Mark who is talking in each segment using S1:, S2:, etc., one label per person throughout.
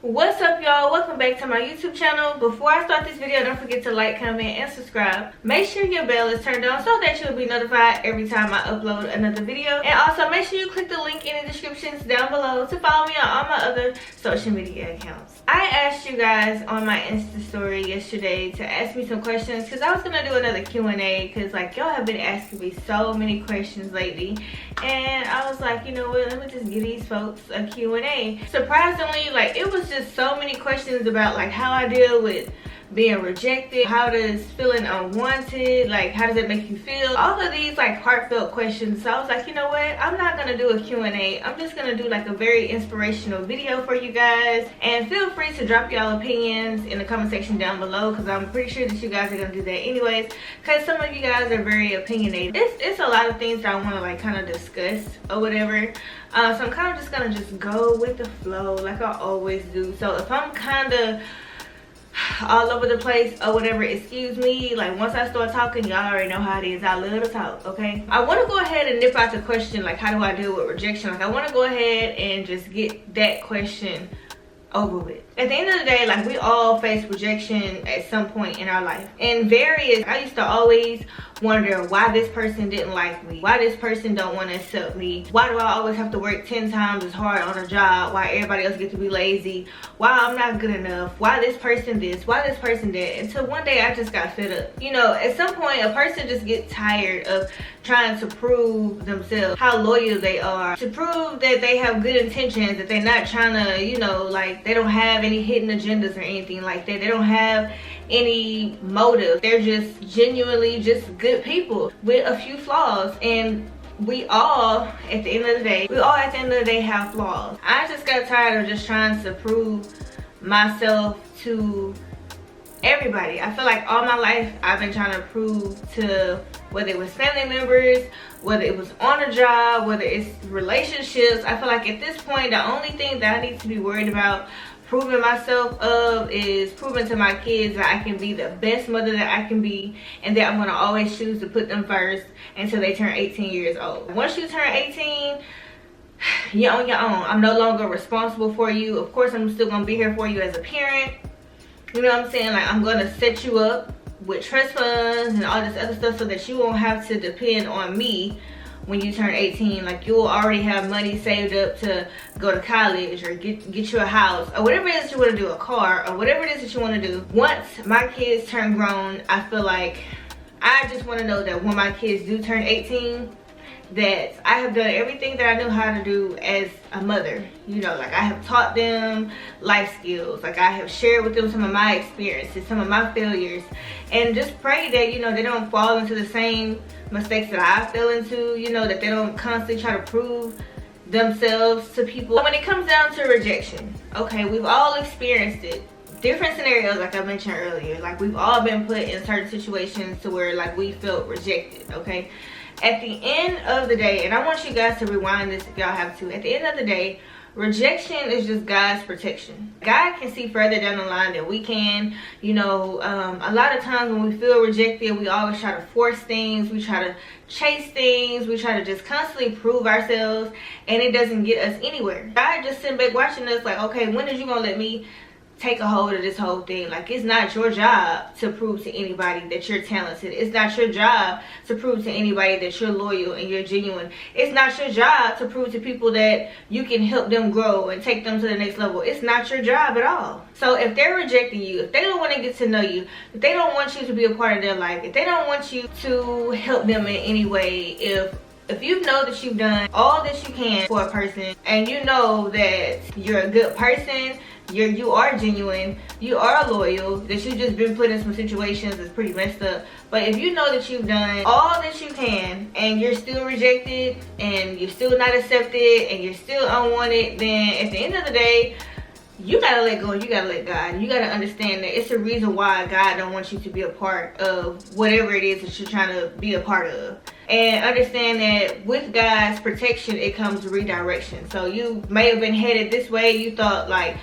S1: What's up, y'all? Welcome back to my YouTube channel. Before I start this video, don't forget to like, comment, and subscribe. Make sure your bell is turned on so that you'll be notified every time I upload another video. And also make sure you click the link in the descriptions down below to follow me on all my other social media accounts. I asked you guys on my Insta story yesterday to ask me some questions because I was gonna do another Q&A because like y'all have been asking me so many questions lately, and I was like, you know what, let me just give these folks a Q&A. Surprisingly, like it was just so many questions about like how I deal with being rejected, how does feeling unwanted, like how does it make you feel, all of these like heartfelt questions. So I was like, you know what, I'm not gonna do a Q&A. I'm just gonna do like a very inspirational video for you guys, and feel free to drop y'all opinions in the comment section down below because I'm pretty sure that you guys are gonna do that anyways, because some of you guys are very opinionated. It's a lot of things that I want to like kind of discuss or whatever. So I'm kind of just gonna go with the flow like I always do. So if I'm kind of all over the place or whatever, excuse me. Like once I start talking, y'all already know how it is. I love to talk, okay? I want to go ahead and nip out the question, like how do I deal with rejection? Like I want to go ahead and just get that question over with. At the end of the day, like we all face rejection at some point in our life. And I used to always wonder why this person didn't like me, why this person don't want to accept me, why do I always have to work 10 times as hard on a job, why everybody else gets to be lazy, why I'm not good enough, why this person this, why this person that, until one day I just got fed up. You know, at some point a person just gets tired of trying to prove themselves, how loyal they are, to prove that they have good intentions, that they're not trying to, you know, like they don't have any hidden agendas or anything like that. They don't have any motive. They're just genuinely just good people with a few flaws. And we all at the end of the day have flaws. I just got tired of just trying to prove myself to everybody. I feel like all my life I've been trying to prove to, whether it was family members, whether it was on a job, whether it's relationships. I feel like at this point the only thing that I need to be worried about proving myself of is proving to my kids that I can be the best mother that I can be, and that I'm going to always choose to put them first until they turn 18 years old. Once you turn 18, you're on your own. I'm no longer responsible for you. Of course, I'm still going to be here for you as a parent. You know what I'm saying? Like I'm going to set you up with trust funds and all this other stuff so that you won't have to depend on me when you turn 18. Like you'll already have money saved up to go to college or get you a house or whatever it is that you want to do, a car or whatever it is that you want to do. Once my kids turn grown, I feel like I just want to know that when my kids do turn 18, that I have done everything that I knew how to do as a mother. You know, like I have taught them life skills, like I have shared with them some of my experiences, some of my failures, and just pray that, you know, they don't fall into the same mistakes that I fell into, you know, that they don't constantly try to prove themselves to people. When it comes down to rejection, okay, we've all experienced it. Different scenarios, like I mentioned earlier. Like we've all been put in certain situations to where like we felt rejected, okay? At the end of the day, and I want you guys to rewind this if y'all have to, at the end of the day, rejection is just God's protection. God can see further down the line than we can. You know, a lot of times when we feel rejected, we always try to force things, we try to chase things, we try to just constantly prove ourselves, and it doesn't get us anywhere. God just sitting back watching us like, okay, when is you gonna let me take a hold of this whole thing? Like it's not your job to prove to anybody that you're talented. It's not your job to prove to anybody that you're loyal and you're genuine. It's not your job to prove to people that you can help them grow and take them to the next level. It's not your job at all. So if they're rejecting you, if they don't want to get to know you, if they don't want you to be a part of their life, if they don't want you to help them in any way, if you know that you've done all that you can for a person and you know that you're a good person, you are genuine, you are loyal, that you've just been put in some situations that's pretty messed up, but if you know that you've done all that you can and you're still rejected and you're still not accepted and you're still unwanted, then at the end of the day, you gotta let go and you gotta let God. You gotta understand that it's a reason why God don't want you to be a part of whatever it is that you're trying to be a part of. And understand that with God's protection, it comes redirection. So you may have been headed this way. You thought like,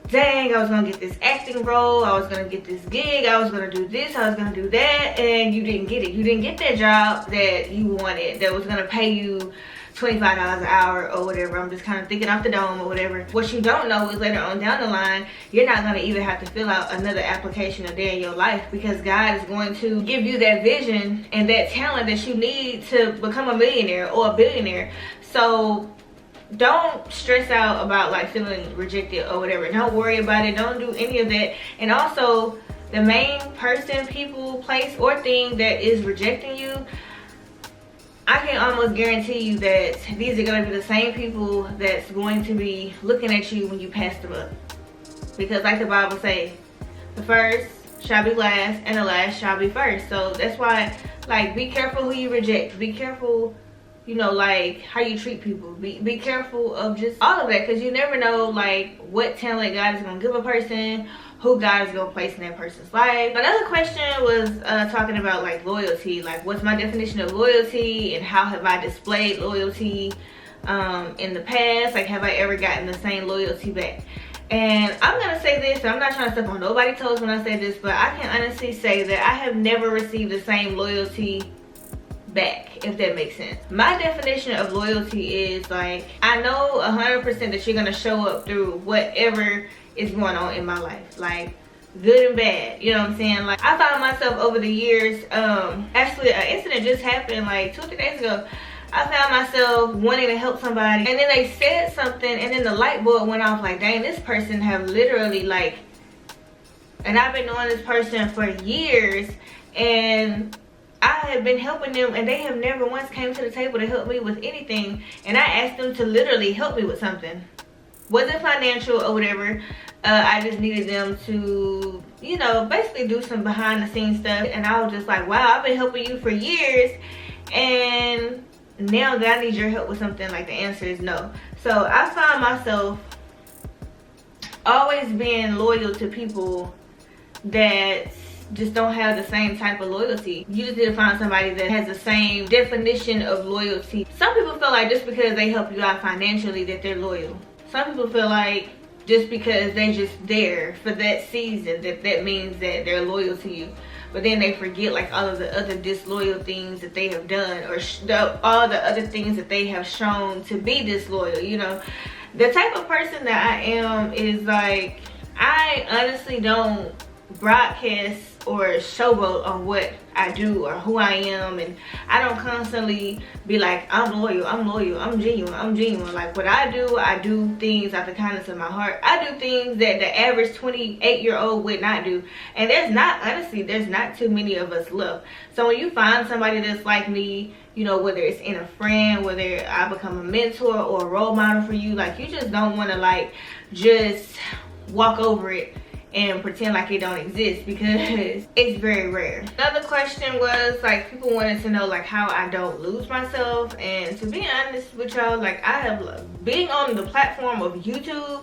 S1: dang, I was gonna get this acting role, I was gonna get this gig, I was gonna do this, I was gonna do that, and you didn't get it. You didn't get that job that you wanted, that was gonna pay you $25 an hour or whatever. I'm just kind of thinking off the dome or whatever. What you don't know is later on down the line, you're not going to even have to fill out another application a day in your life, because God is going to give you that vision and that talent that you need to become a millionaire or a billionaire. So don't stress out about like feeling rejected or whatever. Don't worry about it. Don't do any of that. And also, the main person, people, place, or thing that is rejecting you, I can almost guarantee you that these are going to be the same people that's going to be looking at you when you pass them up. Because like the Bible says, the first shall be last and the last shall be first. So that's why, like, be careful who you reject. Be careful, you know, like how you treat people. Be careful of just all of that, because you never know like what talent God is going to give a person, who God is going to place in that person's life. Another question was talking about like loyalty. Like, what's my definition of loyalty, and how have I displayed loyalty in the past? Like, have I ever gotten the same loyalty back? And I'm going to say this, and I'm not trying to step on nobody's toes when I say this, but I can honestly say that I have never received the same loyalty back, if that makes sense. My definition of loyalty is like, I know 100% that you're going to show up through whatever is going on in my life, like good and bad, you know what I'm saying? Like, I found myself over the years, actually an incident just happened like 2 or 3 days ago. I found myself wanting to help somebody, and then they said something, and then the light bulb went off, like, dang, this person have literally like, and I've been knowing this person for years, and I have been helping them, and they have never once came to the table to help me with anything. And I asked them to literally help me with something. Wasn't financial or whatever. I just needed them to, you know, basically do some behind the scenes stuff. And I was just like, wow, I've been helping you for years, and now that I need your help with something, like, the answer is no. So I found myself always being loyal to people that just don't have the same type of loyalty. You just need to find somebody that has the same definition of loyalty. Some people feel like just because they help you out financially that they're loyal. Some people feel like just because they're just there for that season that means that they're loyal to you. But then they forget like all of the other disloyal things that they have done, or all the other things that they have shown to be disloyal, you know. The type of person that I am is like, I honestly don't broadcast or showboat on what I do or who I am, and I don't constantly be like, I'm loyal, I'm genuine. Like, what I do things out the kindness of my heart. I do things that the average 28-year-old would not do, and there's not too many of us left. So when you find somebody that's like me, you know, whether it's in a friend, whether I become a mentor or a role model for you, like, you just don't want to like just walk over it and pretend like it don't exist, because it's very rare. Another question was like, people wanted to know like how I don't lose myself. And to be honest with y'all, like, I have, being on the platform of YouTube,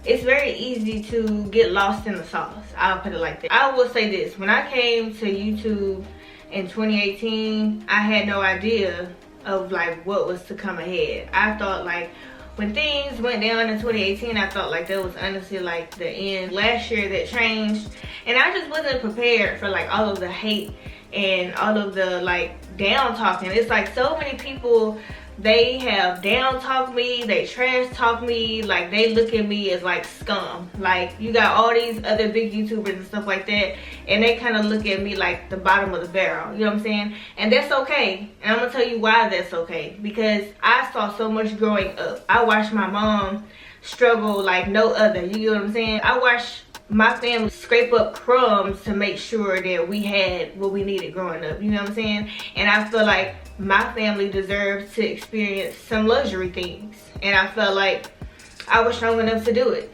S1: it's very easy to get lost in the sauce. I'll put it like that. I will say this, when I came to YouTube in 2018, I had no idea of like what was to come ahead. I thought like, when things went down in 2018, I felt like that was honestly like the end. Last year that changed, and I just wasn't prepared for like all of the hate and all of the like down talking. It's like so many people, they have down talked me, they trash talk me, like they look at me as like scum. Like, you got all these other big YouTubers and stuff like that, and they kind of look at me like the bottom of the barrel, you know what I'm saying? And that's okay, and I'm gonna tell you why that's okay. Because I saw so much growing up. I watched my mom struggle like no other, you know what I'm saying? I watched my family scrape up crumbs to make sure that we had what we needed growing up, you know what I'm saying? And I feel like my family deserves to experience some luxury things, and I felt like I was strong enough to do it,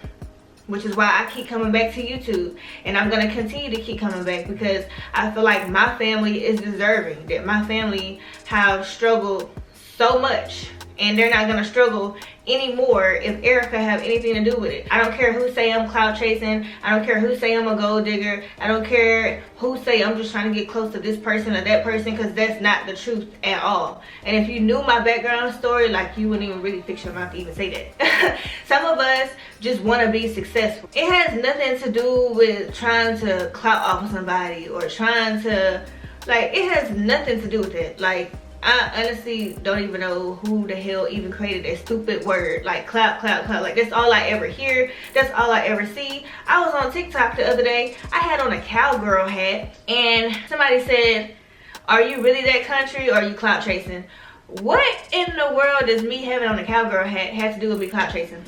S1: which is why I keep coming back to YouTube, and I'm going to continue to keep coming back, because I feel like my family is deserving, that my family have struggled so much, and they're not going to struggle anymore if Erica have anything to do with it. I don't care who say I'm clout chasing. I don't care who say I'm a gold digger. I don't care who say I'm just trying to get close to this person or that person, because that's not the truth at all. And if you knew my background story, like, you wouldn't even really fix your mouth to even say that. Some of us just want to be successful. It has nothing to do with trying to clout off of somebody or trying to, like, it has nothing to do with it. Like, I honestly don't even know who the hell even created that stupid word, like clap, clap, clap. Like, that's all I ever hear. That's all I ever see. I was on TikTok the other day. I had on a cowgirl hat, and somebody said, "Are you really that country, or are you clout chasing?" What in the world does me having on a cowgirl hat have to do with me clout chasing?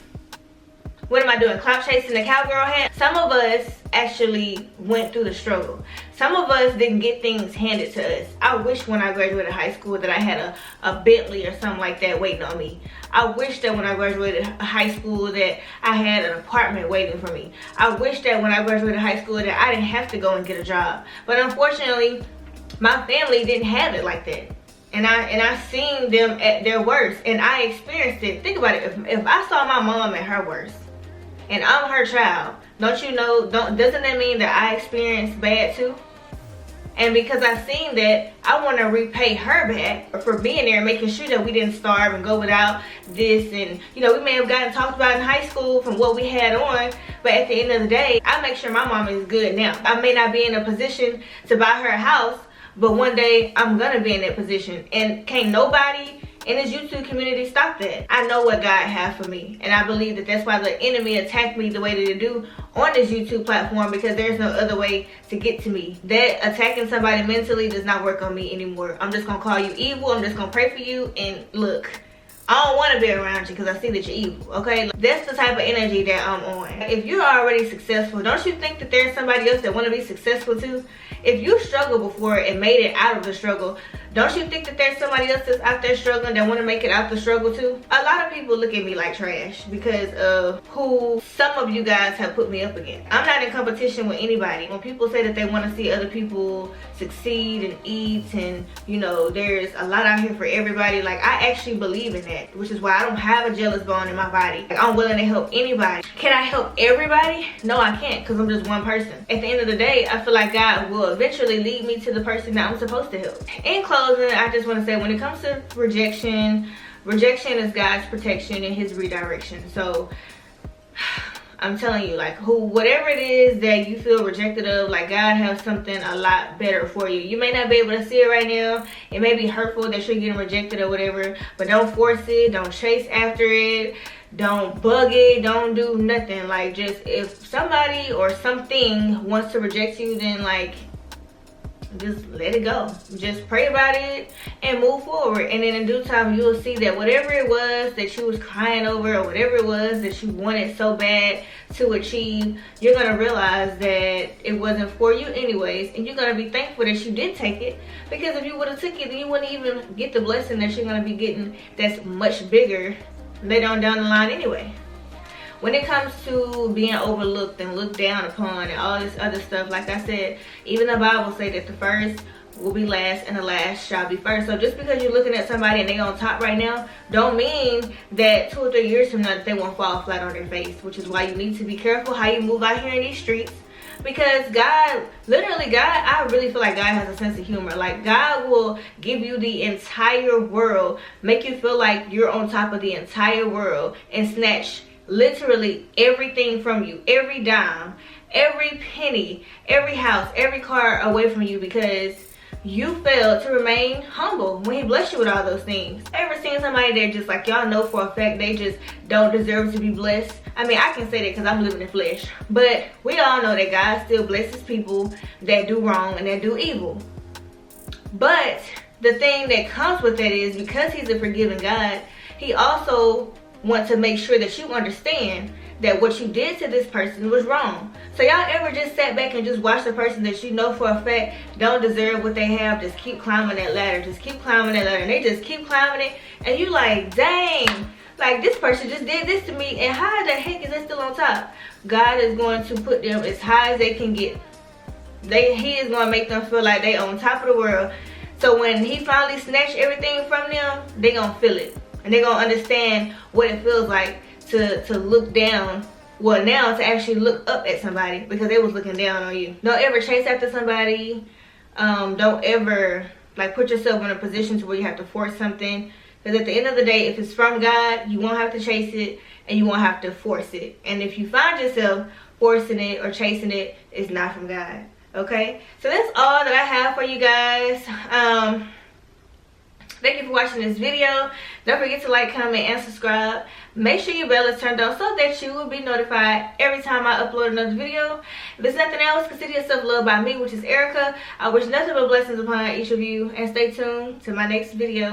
S1: What am I doing? Clout chasing the cowgirl hat? Some of us actually went through the struggle. Some of us didn't get things handed to us. I wish when I graduated high school that I had a Bentley or something like that waiting on me. I wish that when I graduated high school that I had an apartment waiting for me. I wish that when I graduated high school that I didn't have to go and get a job. But unfortunately, my family didn't have it like that. And I seen them at their worst, and I experienced it. Think about it. If I saw my mom at her worst, and I'm her child, don't you know, doesn't that mean that I experienced bad too? And because I've seen that, I want to repay her back for being there, making sure that we didn't starve and go without this. And, you know, we may have gotten talked about in high school from what we had on, but at the end of the day, I make sure my mom is good now. I may not be in a position to buy her a house, but one day I'm going to be in that position. And can't nobody in this YouTube community stop that. I know what God has for me, and I believe that that's why the enemy attacked me the way that they do on this YouTube platform, because there's no other way to get to me. That attacking somebody mentally does not work on me anymore. I'm just gonna call you evil. I'm just gonna pray for you, and look, I don't want to be around you because I see that you're evil, okay? That's the type of energy that I'm on. If you're already successful, don't you think that there's somebody else that want to be successful too? If you struggled before and made it out of the struggle, don't you think that there's somebody else that's out there struggling that want to make it out the struggle too? A lot of people look at me like trash because of who some of you guys have put me up against. I'm not in competition with anybody. When people say that they want to see other people succeed and eat, and you know, there's a lot out here for everybody, like, I actually believe in that, which is why I don't have a jealous bone in my body. Like, I'm willing to help anybody. Can I help everybody? No, I can't, because I'm just one person. At the end of the day, I feel like God will eventually lead me to the person that I'm supposed to help. In closing, I just want to say, when it comes to rejection is God's protection and his redirection. So I'm telling you, like, whatever it is that you feel rejected of, like, God has something a lot better for you. You may not be able to see it right now. It may be hurtful that you're getting rejected or whatever, but don't force it. Don't chase after it. Don't bug it. Don't do nothing. Like, just, if somebody or something wants to reject you, then, like, just let it go. Just pray about it and move forward, and then in due time you'll see that whatever it was that you was crying over, or whatever it was that you wanted so bad to achieve, you're gonna realize that it wasn't for you anyways, and you're gonna be thankful that you did take it, because if you would have took it, then you wouldn't even get the blessing that you're gonna be getting that's much bigger later on down the line anyway. When it comes to being overlooked and looked down upon and all this other stuff, like I said, even the Bible say that the first will be last and the last shall be first. So just because you're looking at somebody and they on top right now, don't mean that 2 or 3 years from now that they won't fall flat on their face, which is why you need to be careful how you move out here in these streets. Because God, literally God, I really feel like God has a sense of humor. Like, God will give you the entire world, make you feel like you're on top of the entire world, and snatch literally everything from you, every dime, every penny, every house, every car away from you, because you failed to remain humble when he blessed you with all those things. Ever seen somebody that just, like, y'all know for a fact they just don't deserve to be blessed? I mean, I can say that because I'm living in flesh, but we all know that God still blesses people that do wrong and that do evil. But the thing that comes with that is, because he's a forgiving God, he also want to make sure that you understand that what you did to this person was wrong. So y'all ever just sat back and just watch the person that you know for a fact don't deserve what they have just keep climbing that ladder, just keep climbing that ladder, and they just keep climbing it, and you like, dang, like, this person just did this to me, and how the heck is they still on top? God is going to put them as high as they can get. He is going to make them feel like they on top of the world. So when he finally snatched everything from them, they gonna feel it. And they're going to understand what it feels like to look down. Well, now to actually look up at somebody because they was looking down on you. Don't ever chase after somebody. Don't ever, like, put yourself in a position to where you have to force something. Because at the end of the day, if it's from God, you won't have to chase it and you won't have to force it. And if you find yourself forcing it or chasing it, it's not from God. Okay? So that's all that I have for you guys. Thank you for watching this video. Don't forget to like, comment, and subscribe. Make sure your bell is turned on so that you will be notified every time I upload another video. If it's nothing else, consider yourself loved by me, which is Erica. I wish nothing but blessings upon each of you, and stay tuned to my next video.